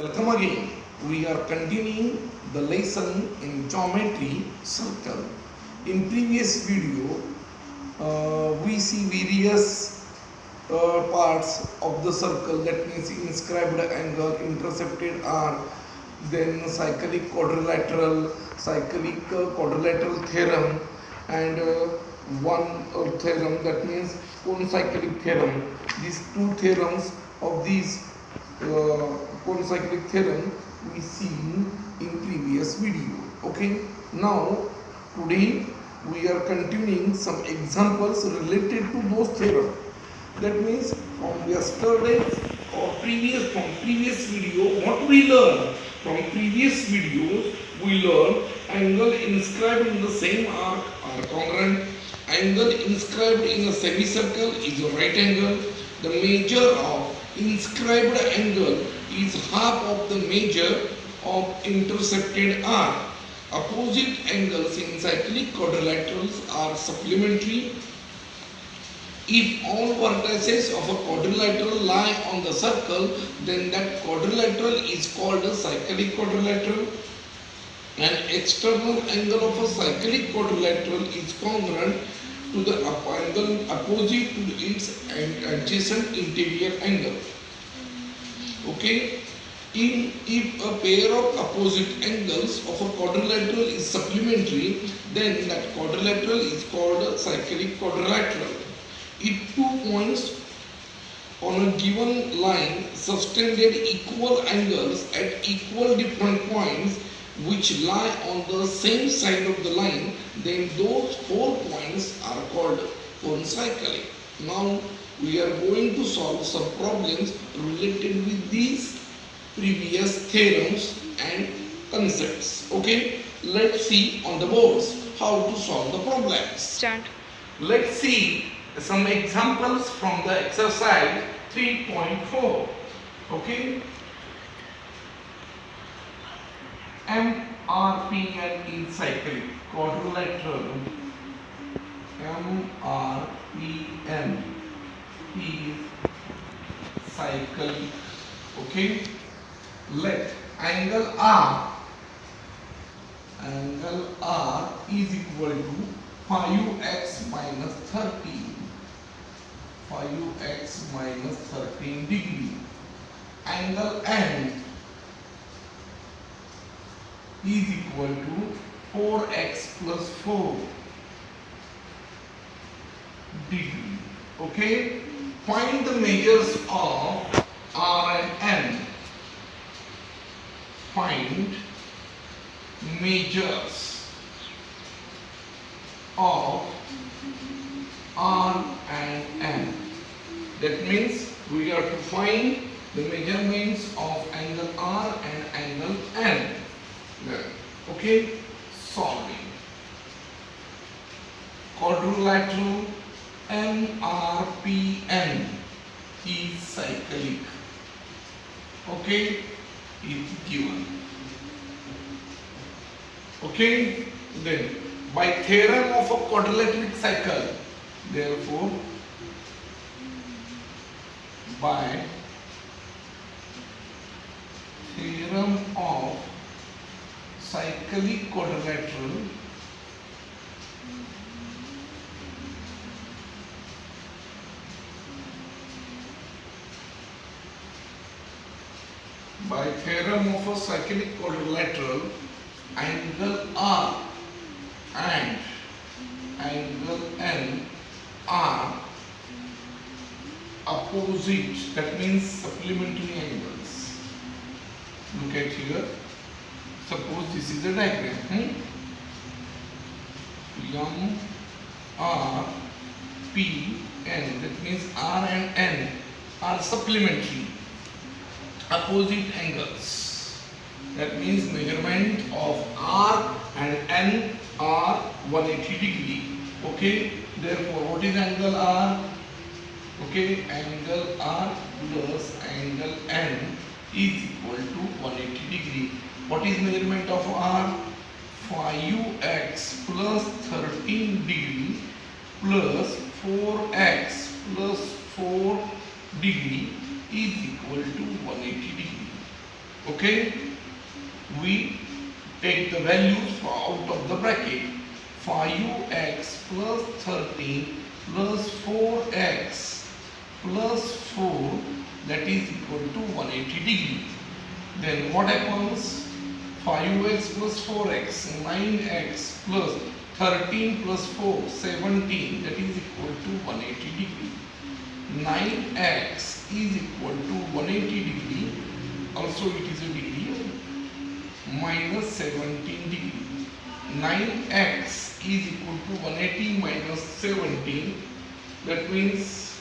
Welcome again. We are continuing the lesson in geometry circle. In previous video, we see various parts of the circle, that means inscribed angle, intercepted arc, then cyclic quadrilateral theorem, and one theorem, that means cone-cyclic theorem. These two theorems of these cone-cyclic theorem we seen in previous video. Okay, now today we are continuing some examples related to those theorems. That means from yesterday's or previous video, what we learned from previous videos, we learned angle inscribed in the same arc are congruent. Angle inscribed in a semicircle is a right angle. The measure of inscribed angle is half of the measure of intercepted arc. Opposite angles in cyclic quadrilaterals are supplementary. If all vertices of a quadrilateral lie on the circle, then that quadrilateral is called a cyclic quadrilateral. An external angle of a cyclic quadrilateral is congruent to the angle opposite to its adjacent interior angle. Okay, if a pair of opposite angles of a quadrilateral is supplementary, then that quadrilateral is called a cyclic quadrilateral. If two points on a given line sustain their equal angles at equal different points which lie on the same side of the line, then those 4 points are called cone-cyclic. Now we are going to solve some problems related with these previous theorems and concepts. Okay, let's see on the boards how to solve the problems. Start. Let's see some examples from the exercise 3.4. Okay, MRPN is cyclic quadrilateral. MRPN is cyclic. Okay, let angle R is equal to 5x minus 13. 5x minus 13 degree. Angle N is equal to 4x plus 4 degree. Okay, find the measures of R and N. Find measures of R and N. That means we are to find the measurements of angle R and angle N. Okay, solving. Quadrilateral MRPN is cyclic. Okay, is given. Okay, then by theorem of a quadrilateral cycle, therefore by theorem of cyclic quadrilateral, by theorem of a cyclic quadrilateral, angle R and angle N are opposite, that means supplementary angles. Look at here. Suppose this is a diagram. M R P N, that means R and N are supplementary, opposite angles. That means measurement of R and N are 180 degree. Okay, therefore what is angle R? Okay, angle R plus angle N is equal to 180 degree. What is measurement of R? 5x plus 13 degree plus 4x plus 4 degree is equal to 180 degree. Okay, we take the values out of the bracket. 5x plus 13 plus 4x plus 4, that is equal to 180 degree. Then what happens? 5x plus 4x, 9x plus 13 plus 4, 17, that is equal to 180 degree. 9x is equal to 180 degree, also it is a degree, minus 17 degree. 9x is equal to 180 minus 17, that means,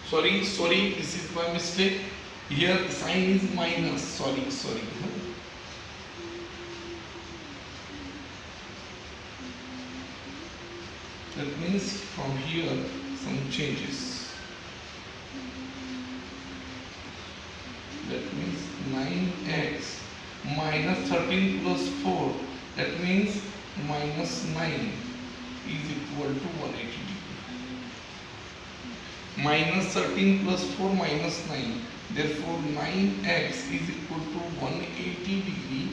sorry, this is my mistake. Here the sign is minus, sorry. That means from here some changes. That means 9x minus 13 plus 4, that means minus 9 is equal to 180 degree. Minus 13 plus 4 minus 9. Therefore 9x is equal to 180 degree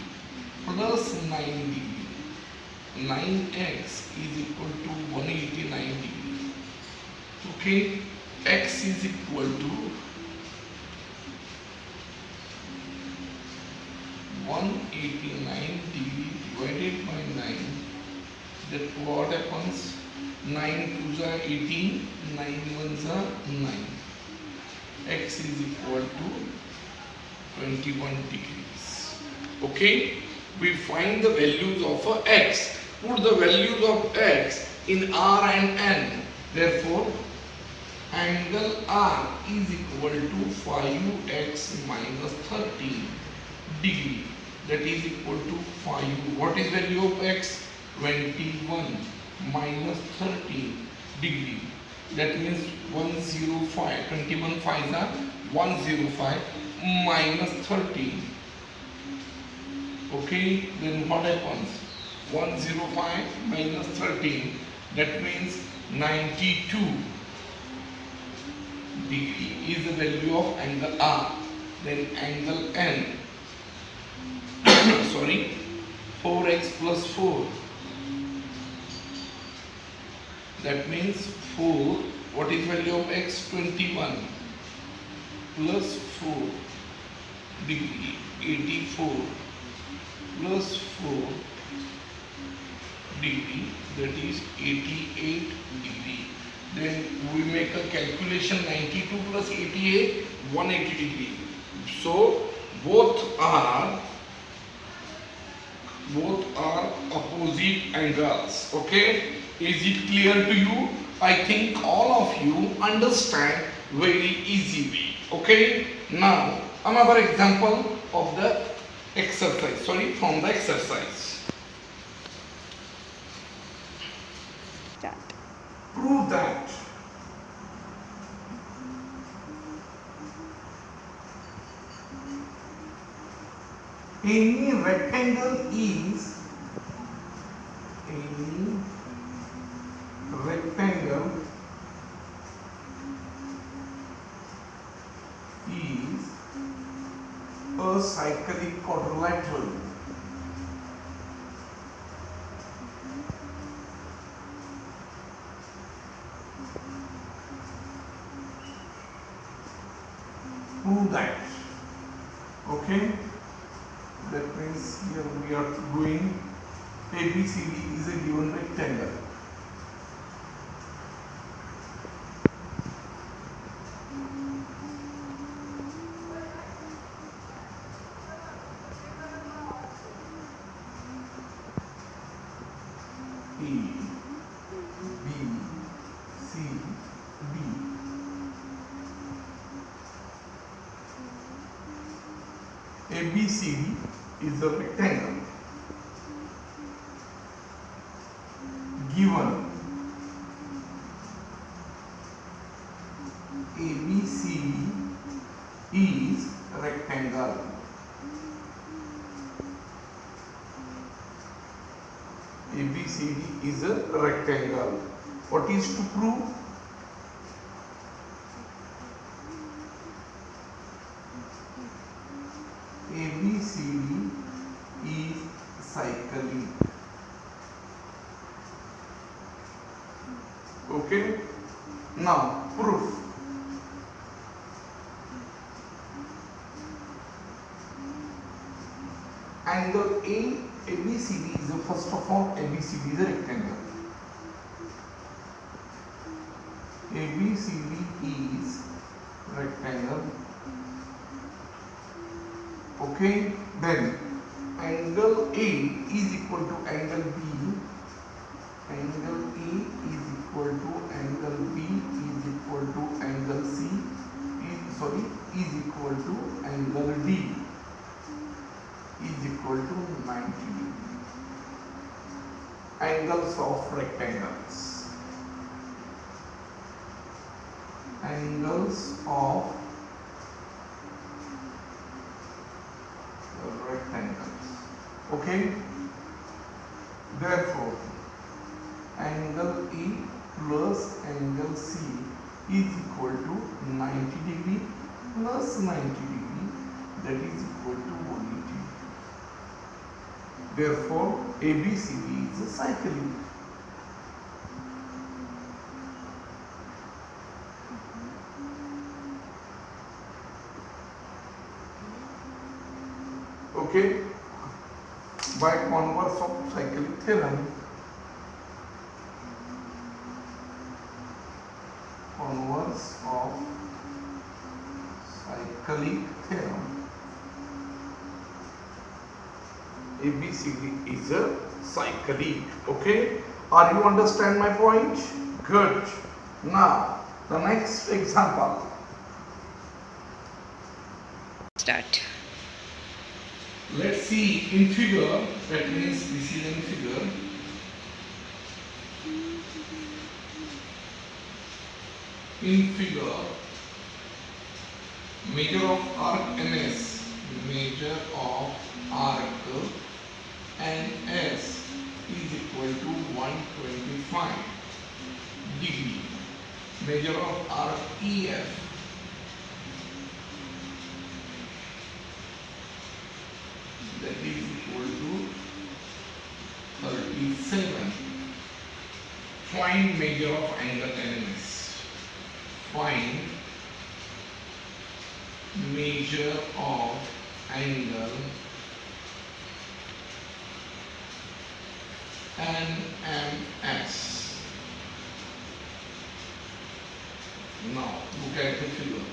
plus 9 degree. 9x is equal to 189 degree. Okay, x is equal to 189 degree divided by 9. That what happens? 9 2s are 18, 9 1s are 9. X is equal to 21 degrees. Okay, we find the values of x. Put the values of x in R and N. Therefore, angle R is equal to 5x minus 13 degree. That is equal to 5. What is value of x? 21 minus 13 degree. That means 105. 21 5s are 105 minus 13. Okay, then what happens? 105 minus 13, that means 92 degree is the value of angle R. Then angle N, sorry, 4x plus 4, that means 4, what is value of x? 21 plus 4 degree, 84 plus 4 degree, that is 88 degree. Then we make a calculation, 92 plus 88, 180 degree. So both are opposite angles. Okay, is it clear to you? I think all of you understand very easy way. Okay, now another example of the exercise, from the exercise. Prove that any rectangle is a cyclic quadrilateral. Prove that. Okay, that means here we are doing ABCD is a given rectangle. A, B, C, D. ABCD is a rectangle given ABCD is rectangle. ABCD is a rectangle. What is to prove? ABCD is cyclic. Okay. Now proof. Angle ABCD is first of all ABCD is a rectangle. ABCD is rectangle. Okay, then angle A is equal to angle B. Angle A is equal to angle B is equal to angle C is equal to angle D is equal to 90 degree. Angles of rectangles. Angles of rectangles. Okay. Therefore, angle E plus angle C is equal to 90 degree plus 90 degree, that is equal to 180. Therefore, ABCD is a cyclic. Okay, by converse of cyclic theorem, converse of cyclic theorem, ABCD is a cyclic. Okay, are you understand my point? Good. Now the next example. Start. Let's see in figure, that means this is in figure. In figure, measure of arc NS, measure of arc NS is equal to 125 degree. Measure of arc EF that is equal to 37. Find measure of angle NS. Find measure of angle NMS. Now look at the figure.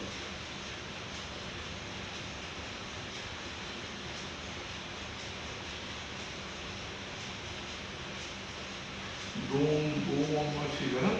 Don't go on my figure.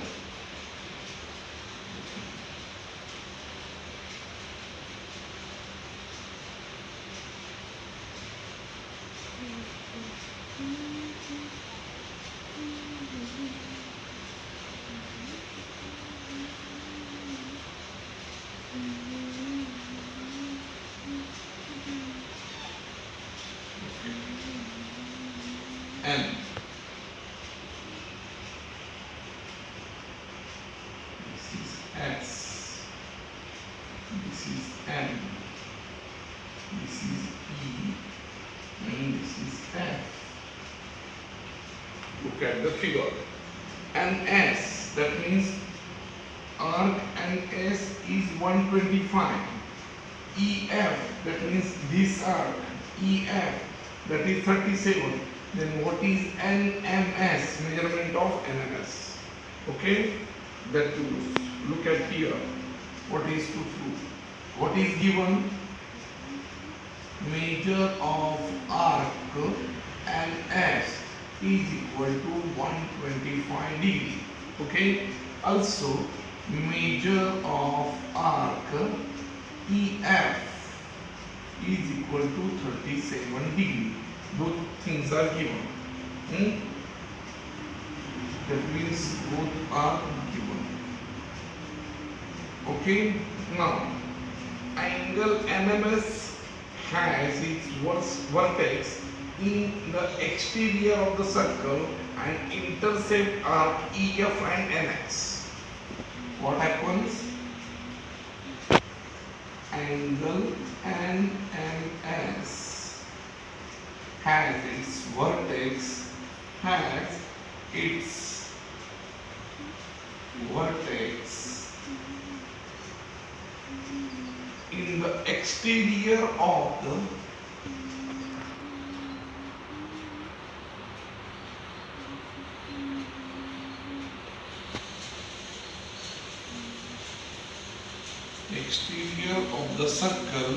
N. This is S. This is N. This is E. And this is F. Look at the figure. NS, that means arc NS is 125. EF, that means this arc, EF, that is 37. Then what is NMS? Measurement of NMS. Okay? That too. Look at here. What is to prove? What is given? Measure of arc NS is equal to 125 degree. Okay? Also, measure of arc EF is equal to 37 degree. Both things are given. That means both are given. Okay. Now, angle NMS has its vertex in the exterior of the circle and intercept arc EF and NX. What happens? Angle NMS has its vertex, has its vertex in the exterior of the circle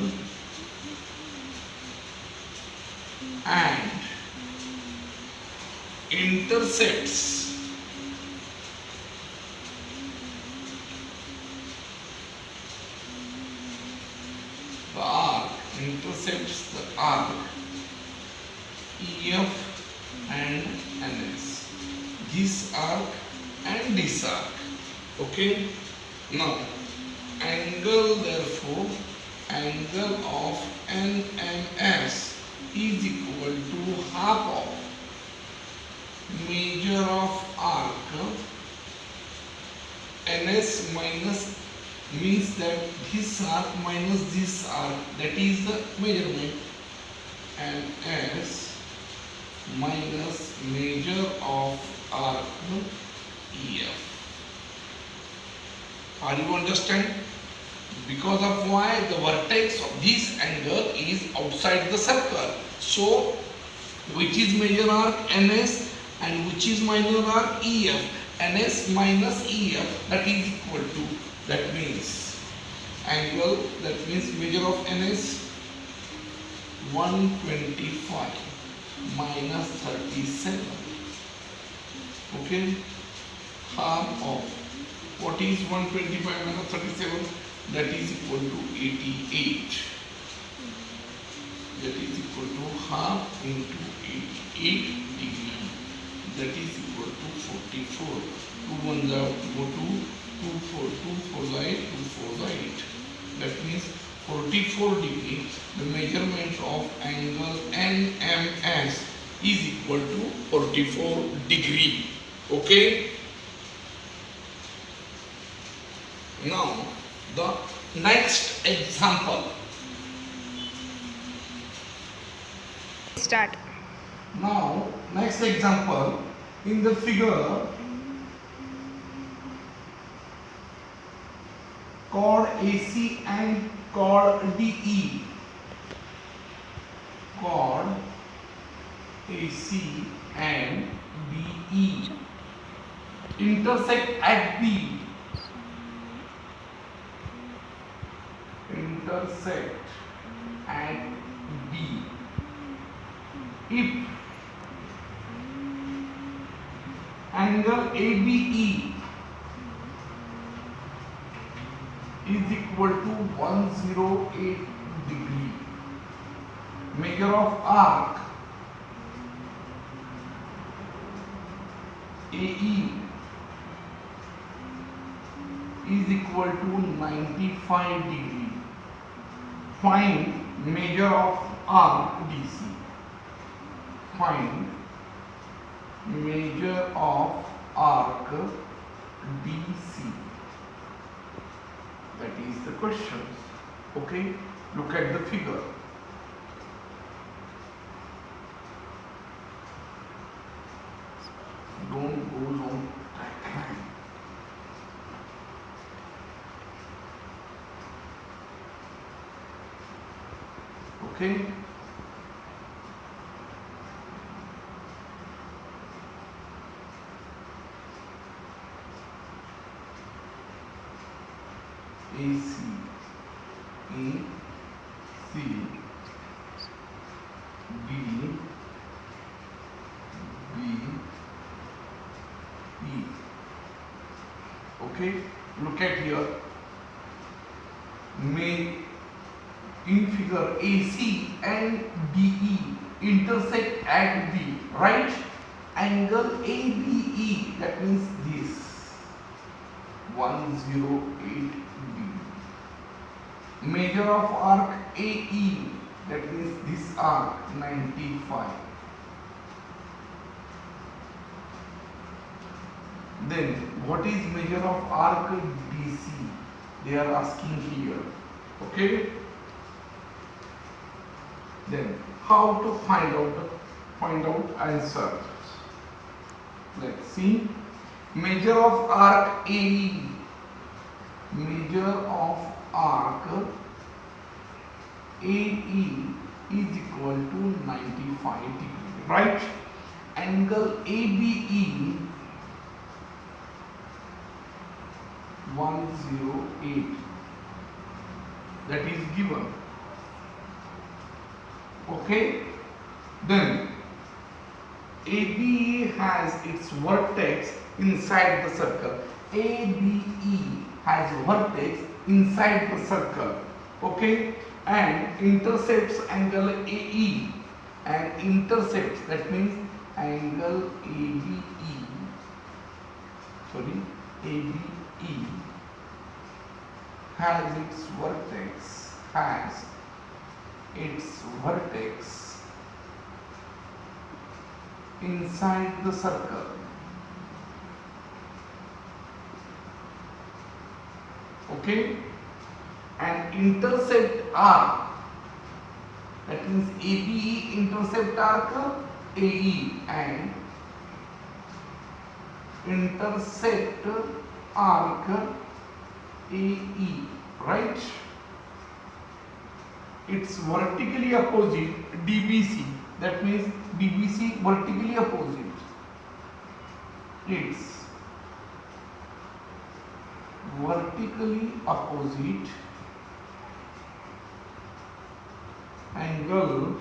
and intercepts the arc, EF and NS, this arc and this arc. Okay, now angle, therefore angle of NMS is equal to half of measure of arc NS minus, means that this arc minus this arc, that is the measurement, and S minus measure of arc EF. Are you understand? Because of why the vertex of this angle is outside the circle. So which is major arc NS and which is minor arc EF. NS minus EF, that is equal to, that means angle, that means measure of NS 125 minus 37. Okay, half of what is 125 minus 37, that is equal to 88. That is equal to half into 88 degree, that is equal to 44. 2 1 go to 2 4, 2 4 8, 2 4 8. That means 44 degree. The measurement of angle NMS is equal to 44 degree. Okay. Now the next example. Start. Now next example, in the figure chord AC and chord DE, chord AC and DE intersect at B, intersect at B if angle ABE is equal to 108 degree. Measure of arc AE is equal to 95 degree. Find measure of arc DC. Find measure of arc DC. That is the question. Okay, look at the figure. Don't go on diagram. Okay. AC, B, E. Okay, look at here. In figure AC and DE intersect at B, right? Angle ABE, that means this 108 degree. Measure of arc AE, that means this arc 95. Then what is measure of arc DC? They are asking here. Okay. Then how to find out answer? Let's see. Measure of arc AE. Measure of arc AE is equal to 95 degree, right? Angle ABE 108, that is given. Okay, then ABE has its vertex inside the circle. ABE has vertex inside the circle. Okay, and intercepts angle AE, and intercepts, that means angle ABE, ABE has its vertex inside the circle. Okay, and intercept arc, that means ABE intercept arc AE, and intercept arc AE, right? It's vertically opposite DBC, that means DBC vertically opposite. It's vertically opposite angle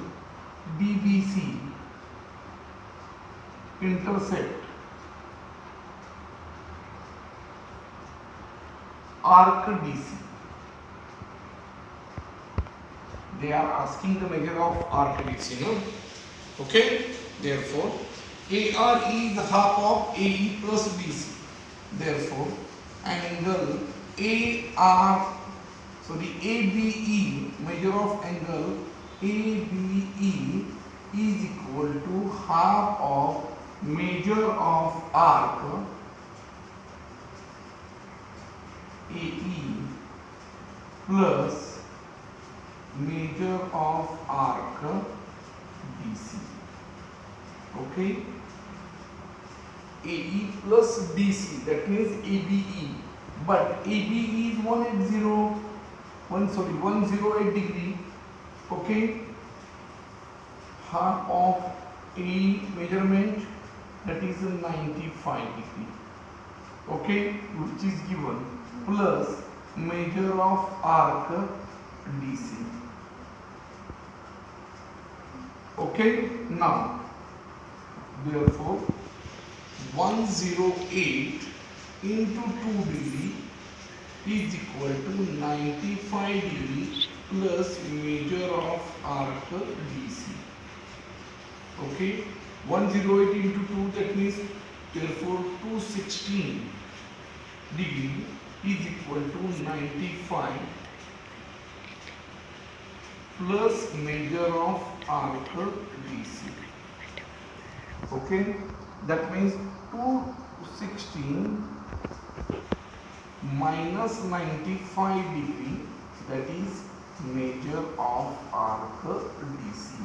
DBC intercept arc DC. They are asking the measure of arc DC, no? Okay, therefore AR is half of AE plus BC. Therefore angle ABE, measure of angle ABE is equal to half of measure of arc AE plus measure of arc BC. Okay, AE plus BC, that means ABE, but ABE is 108 degree. Okay, half of AE measurement, that is 95 degree. Okay, which is given, plus measure of arc DC. Okay, now therefore 108 into 2 degree is equal to 95 degree plus measure of arc DC. Okay, 108 into 2, that means therefore 216 degree is equal to 95 plus measure of arc DC. Okay, that means 216 minus 95 degree, that is measure of arc DC.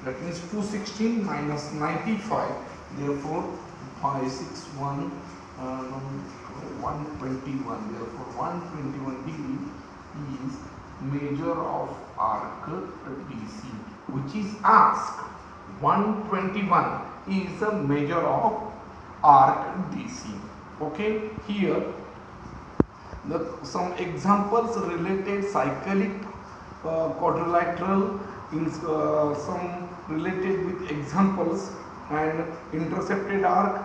That means 216 minus 95, therefore 561 121, therefore 121 degree is measure of arc DC, which is asked. 121 is the measure of arc DC. Okay, here some examples related cyclic quadrilateral, some related with examples, and intercepted arc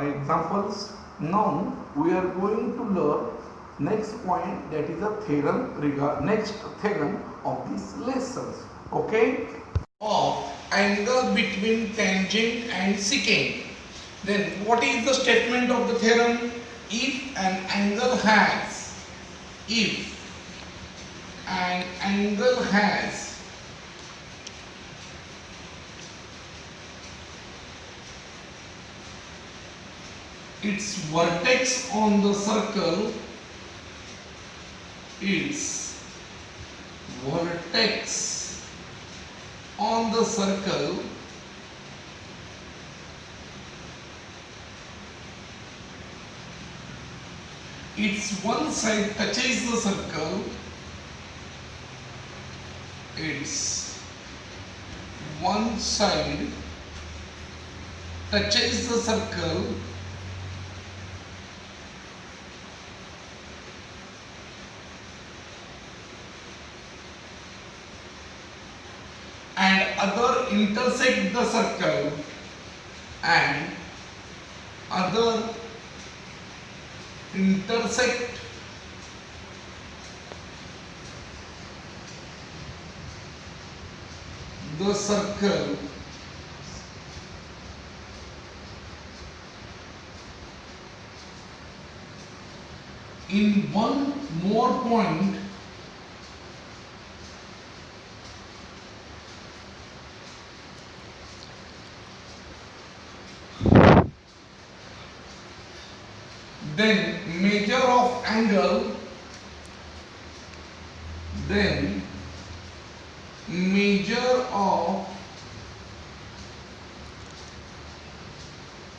examples. Now we are going to learn next point, that is a theorem next theorem of these lessons. Okay, of angle between tangent and secant. Then what is the statement of the theorem? If an angle has its vertex on the circle, its vertex on the circle, its one side touches the circle, its one side touches the circle, and other intersect the circle, and other intersect the circle in one more point, then measure of angle, then measure of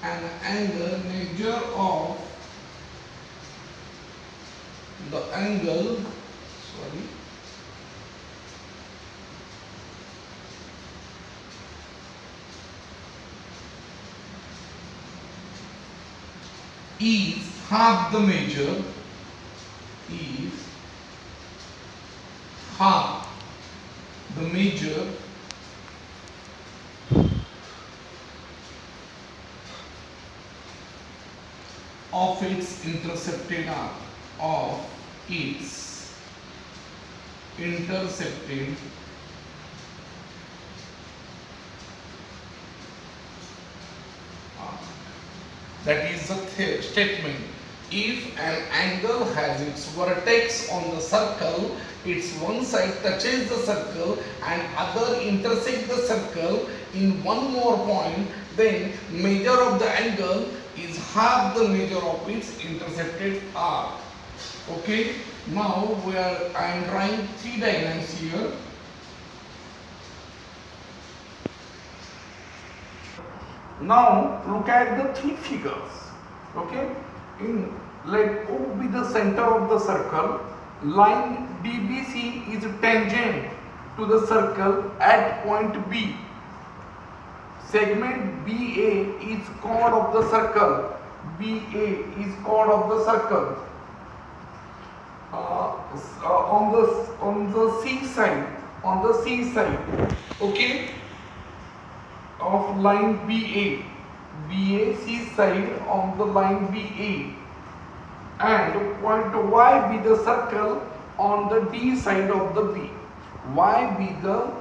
an angle, measure of the angle, is half the measure, is half the measure of its intercepted arc, of its intercepted arc. That is the statement. If an angle has its vertex on the circle, its one side touches the circle and other intersect the circle in one more point, then measure of the angle is half the measure of its intercepted arc. Okay, now I am drawing three diagrams here. Now look at the three figures. Okay, let O be the center of the circle. Line DBC is tangent to the circle at point B. Segment BA is chord of the circle. BA is chord of the circle. On the C side, okay, of line BA, C side on the line BA, and point Y be the circle on the D side of the B. Y be the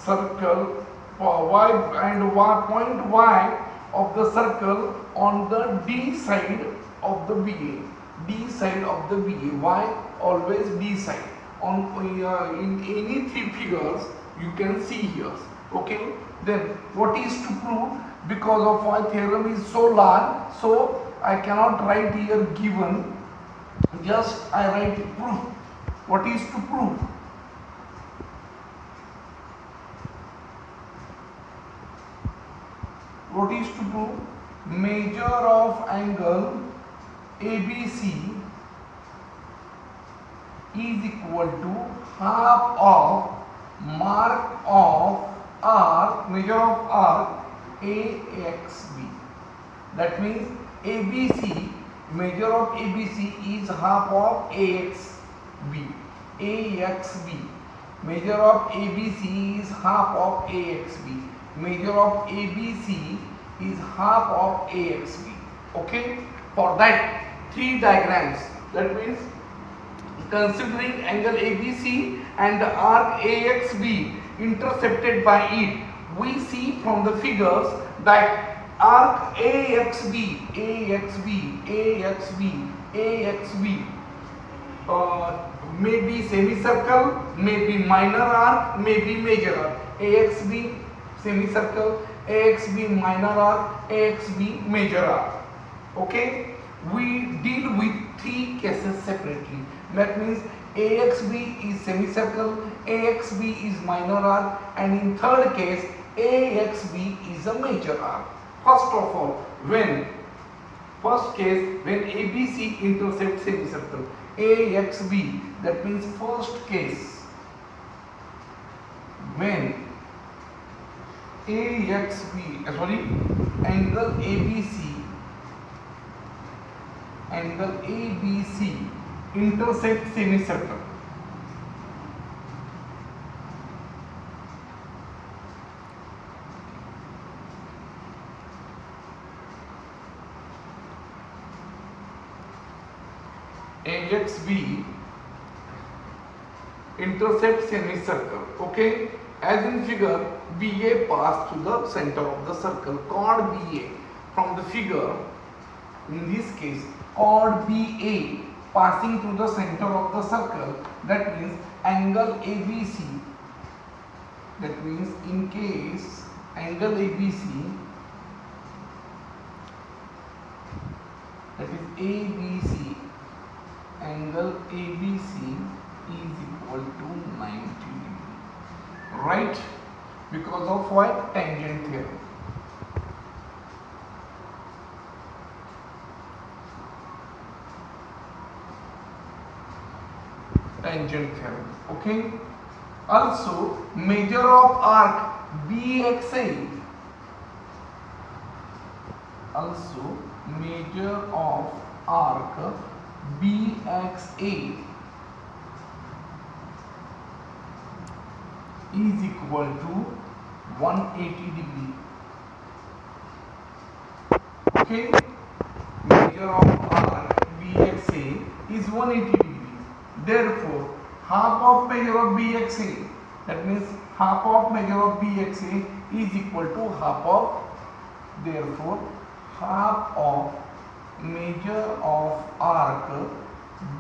circle, point Y of the circle on the D side of the BA. D side of the BA. Y always D side. In any three figures you can see here. Okay. Then what is to prove? Because of my theorem is so large, so I cannot write here given. Just I write proof. What is to prove? What is to prove? Measure of angle ABC is equal to half of mark of arc, measure of arc AXB. That means ABC, measure of ABC is half of AXB. AXB, measure of ABC is half of AXB. Measure of ABC is half of AXB. Okay, for that three diagrams, that means considering angle ABC and the arc AXB intercepted by it, we see from the figures that arc AXB may be semicircle, may be minor arc, may be major arc. AXB semicircle, AXB minor arc, AXB major arc. Okay, we deal with three cases separately. That means AXB is semicircle, AXB is minor arc, and in third case AXB is a major arc. First of all, when ABC intercepts semicircle, AXB, that means first case when angle ABC intersects semicircle. AXB intercepts semicircle. Okay, as in figure, BA passed through the center of the circle. Chord BA from the figure, in this case, chord BA passing through the center of the circle. That means angle ABC. That means in case angle ABC, that is ABC, angle ABC is equal to 90 degree, right? Because of what? Tangent theorem. Tangent theorem. Okay. Also, measure of arc BXA. Also, measure of arc BXA is equal to 180 degree. Okay, measure of arc BXA is 180 degree. Therefore, half of measure of BXA, that means half of measure of BXA is equal to half of, therefore half of measure of arc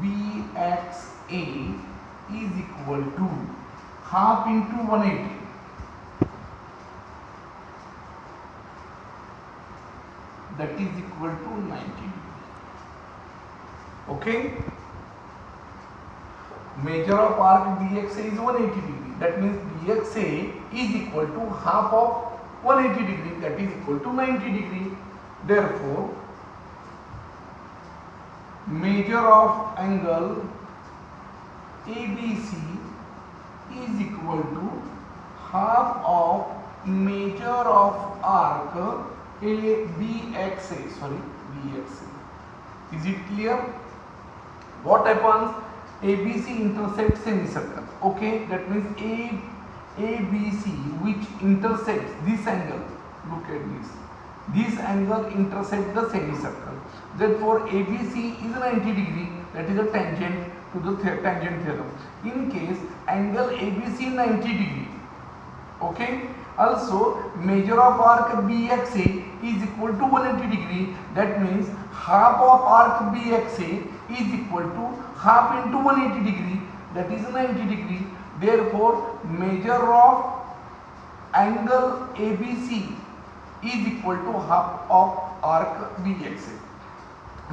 BXA is equal to half into 180. That is equal to 90 degree. Okay. Measure of arc BXA is 180 degree. That means BXA is equal to half of 180 degree. That is equal to 90 degree. Therefore, measure of angle ABC is equal to half of measure of arc BXA. Is it clear? What happens? ABC intersects semicircle. Okay, that means ABC which intersects this angle. Look at this. This angle intersects the semicircle. Therefore, ABC is 90 degree. That is a tangent to the tangent theorem. In case angle ABC 90 degree. Okay. Also, measure of arc BXA is equal to 180 degree. That means half of arc BXA is equal to half into 180 degree. That is 90 degree. Therefore, measure of angle ABC is equal to half of arc BXA.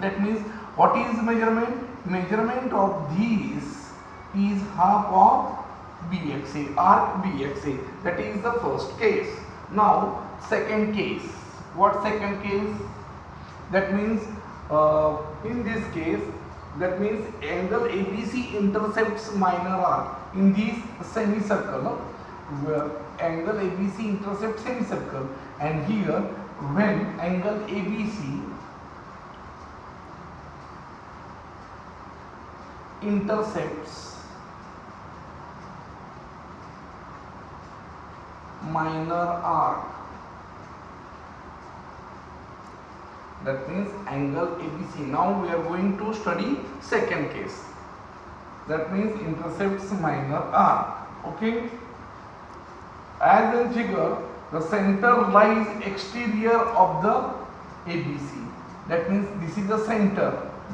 That means what is measurement? Measurement of this is half of BXA, arc BXA. That is the first case. Now, second case. What second case? That means in this case, that means angle ABC intercepts minor arc in this semicircle, where angle ABC intercepts semicircle, and here when angle ABC intercepts minor arc, that means angle ABC. Now we are going to study second case. That means intercepts minor arc. Okay. As in figure, the center lies exterior of the ABC. That means this is the center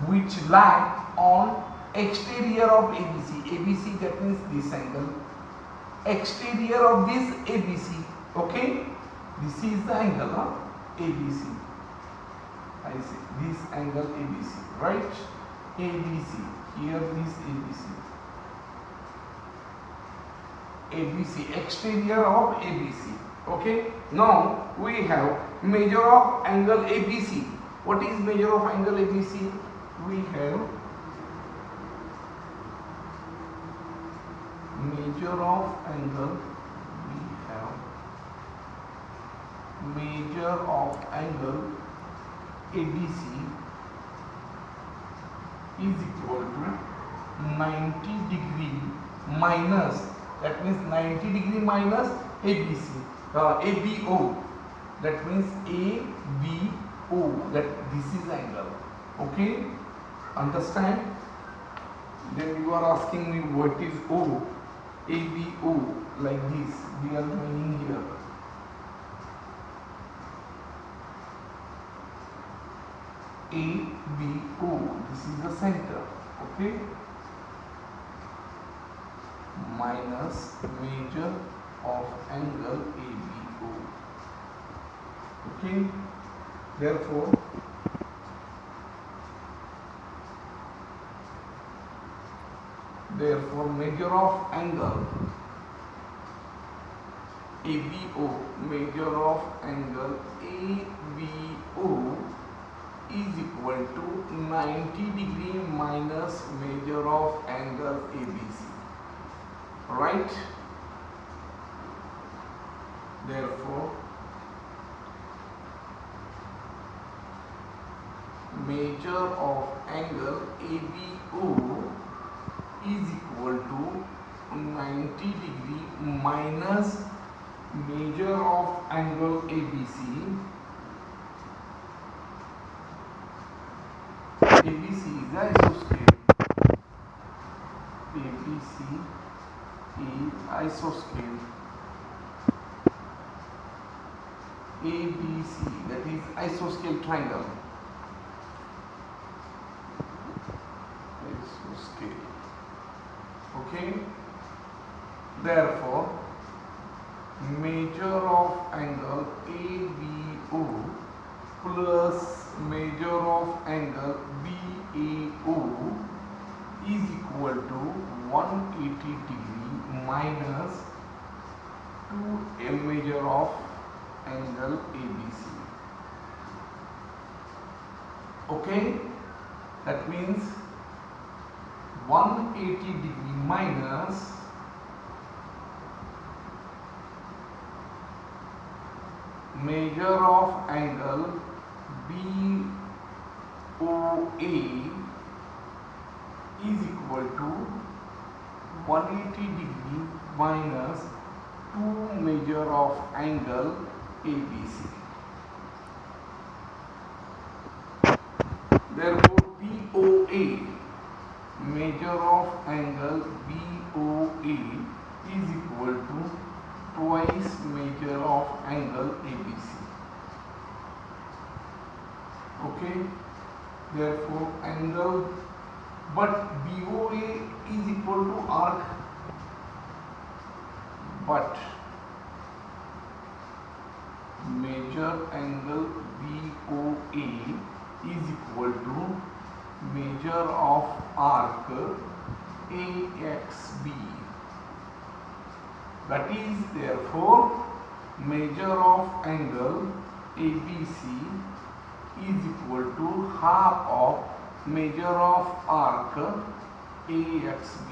which lies on exterior of ABC. ABC, that means this angle. Exterior of this ABC. Okay. This is the angle ABC. I see this angle ABC, right? ABC, here this ABC. ABC, exterior of ABC. Okay. Now we have measure of angle ABC. What is measure of angle ABC? We have measure of angle. We have measure of angle ABC is equal to 90 degree minus, that means 90 degree minus ABC, ABO, that means ABO, that this is angle. Okay, understand? Then you are asking me what is O, ABO, like this we are joining here. ABO, this is the center, okay, minus measure of angle ABO, okay. Therefore measure of angle ABO, measure of angle ABO is equal to 90 degree minus measure of angle ABC, right? Therefore measure of angle ABO is equal to 90 degree minus measure of angle ABC. ABC is isoscale. ABC is isoscale. ABC, that is isoscale triangle. Isoscale. Okay. Therefore, measure of angle ABO plus measure of angle BAO is equal to 180 degree minus 2 measure of angle ABC. Okay, that means 180 degree minus measure of angle BOA is equal to 180 degree minus 2 measure of angle ABC. Therefore, BOA, measure of angle BOA is equal to twice measure of angle ABC. Okay, therefore angle, but BOA is equal to arc, but measure angle BOA is equal to measure of arc AXB. That is, therefore, measure of angle ABC is equal to half of measure of arc AXB.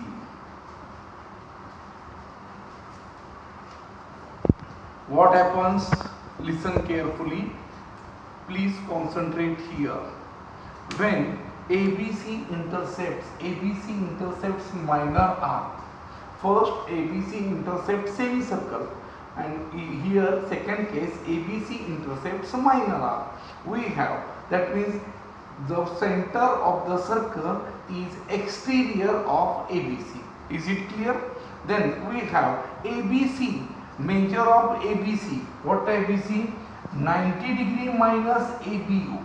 What happens? Listen carefully. Please concentrate here. When ABC intercepts minor arc. First, ABC intercepts semicircle, and here second case ABC intercepts minor arc. We have, that means the center of the circle is exterior of ABC. Is it clear? Then we have ABC, measure of ABC. What ABC? 90 degree minus ABO.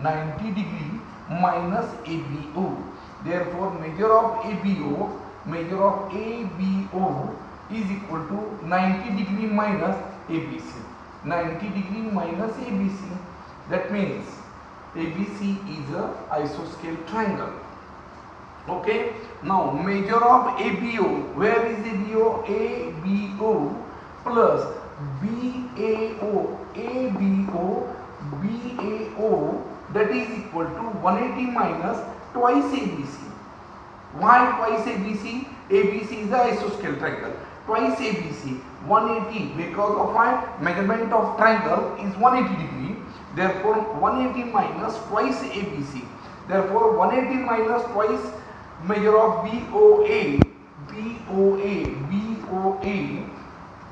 90 degree minus ABO. Therefore, measure of ABO, measure of ABO is equal to 90 degree minus ABC. 90 degree minus ABC. That means ABC is a isoscale triangle. Okay. Now measure of ABO. Where is ABO? ABO plus BAO. ABO BAO, that is equal to 180 minus twice ABC. Why twice ABC? ABC is the isosceles triangle. Twice ABC, 180, because of my measurement of triangle is 180 degree. Therefore 180 minus twice ABC. Therefore 180 minus twice measure of BOA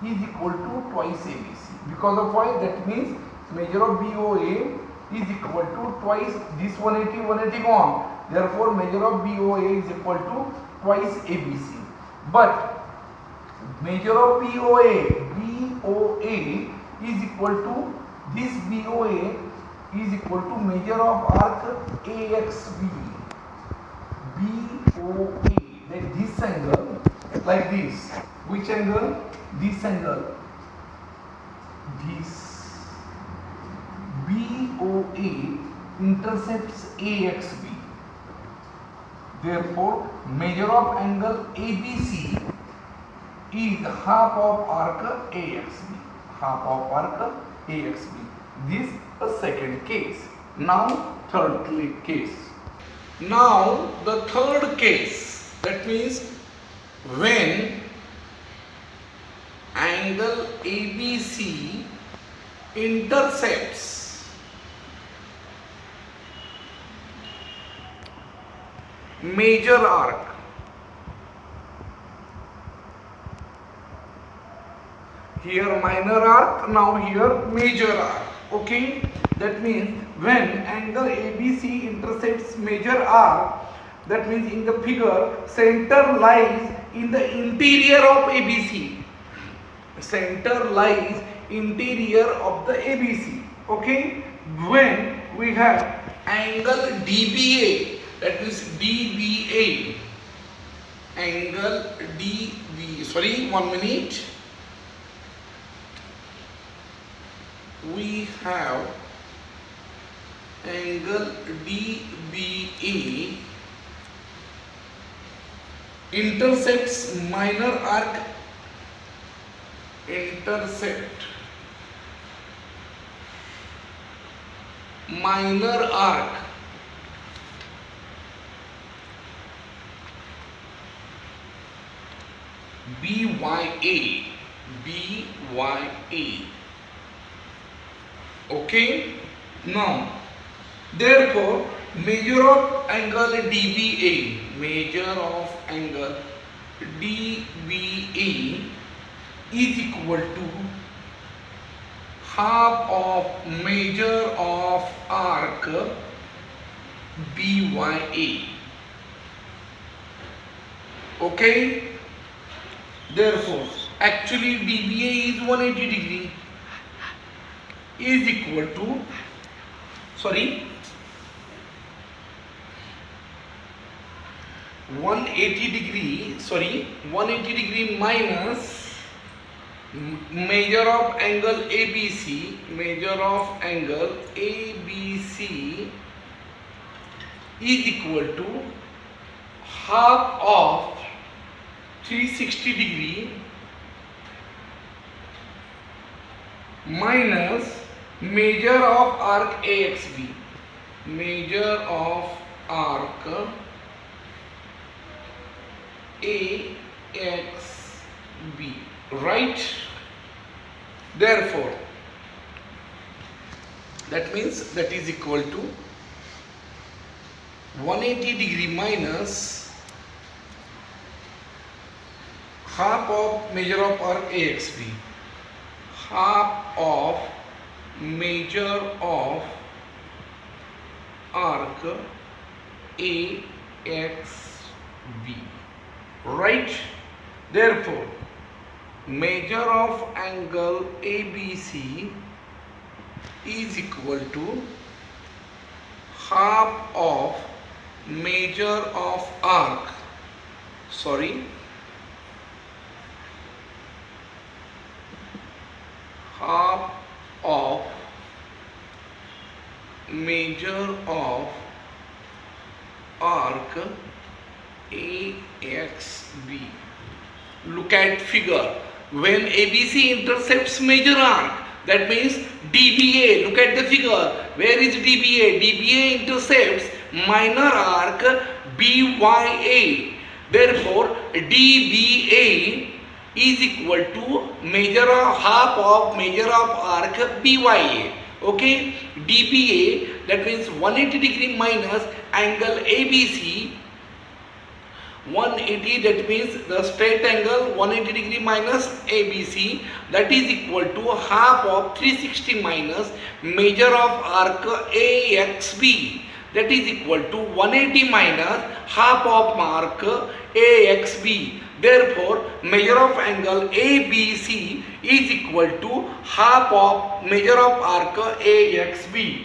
is equal to twice ABC. Because of why? That means measure of BOA is equal to twice this 180 gone. Therefore measure of BOA is equal to twice ABC. But measure of BOA is equal to this BOA is equal to measure of arc AXB. BOA, that this angle, like this. Which angle? This angle. This BOA intercepts AXB. Therefore, measure of angle ABC is half of arc AXB. Half of arc AXB. This is the second case. Now, third case. Now, the third case, that means when angle ABC intercepts major arc. Here minor arc, now here major arc. Okay, that means when angle ABC intercepts major arc, that means in the figure center lies in the interior of ABC. Center lies interior of the ABC. Okay, when we have angle DBA, that means DBA, angle DB, sorry, 1 minute. We have angle DBA intercepts minor arc, intercept minor arc BYA. Okay, now therefore measure of angle DBA, measure of angle DBA is equal to half of measure of arc BYA. Okay, therefore actually DBA is 180 degree is equal to, sorry, 180 degree minus measure of angle ABC, measure of angle ABC is equal to half of 360 degree minus measure of arc AXB, measure of arc AXB, right? Therefore, that means that is equal to 180 degree minus half of measure of arc AXB, half of measure of arc AXB, right? Therefore, measure of angle ABC is equal to half of measure of arc, sorry, half of measure of arc AXB. Look at figure. When ABC intercepts major arc, that means DBA. Look at the figure. Where is DBA? DBA intercepts minor arc BYA. Therefore, DBA is equal to major of half of major of arc BYA. Okay, DBA, that means 180 degree minus angle ABC. 180, that means the straight angle 180 degree minus ABC, that is equal to half of 360 minus major of arc AXB, that is equal to 180 minus half of arc AXB. Therefore, measure of angle ABC is equal to half of measure of arc AXB.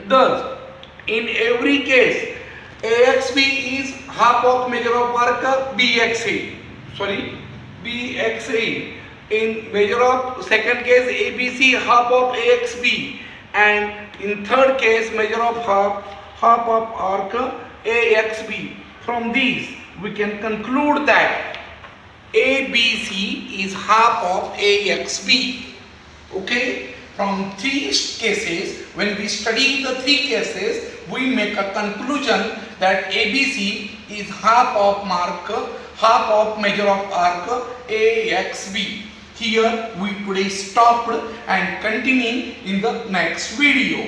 Thus, in every case, AXB is half of measure of arc BXA. BXA. In measure of second case, ABC half of AXB, and in third case, measure of half of arc AXB. From these, we can conclude that ABC is half of AXB. Okay? From three cases, when we study the three cases, we make a conclusion that ABC is half of measure of arc AXB. Here we today stopped and continue in the next video.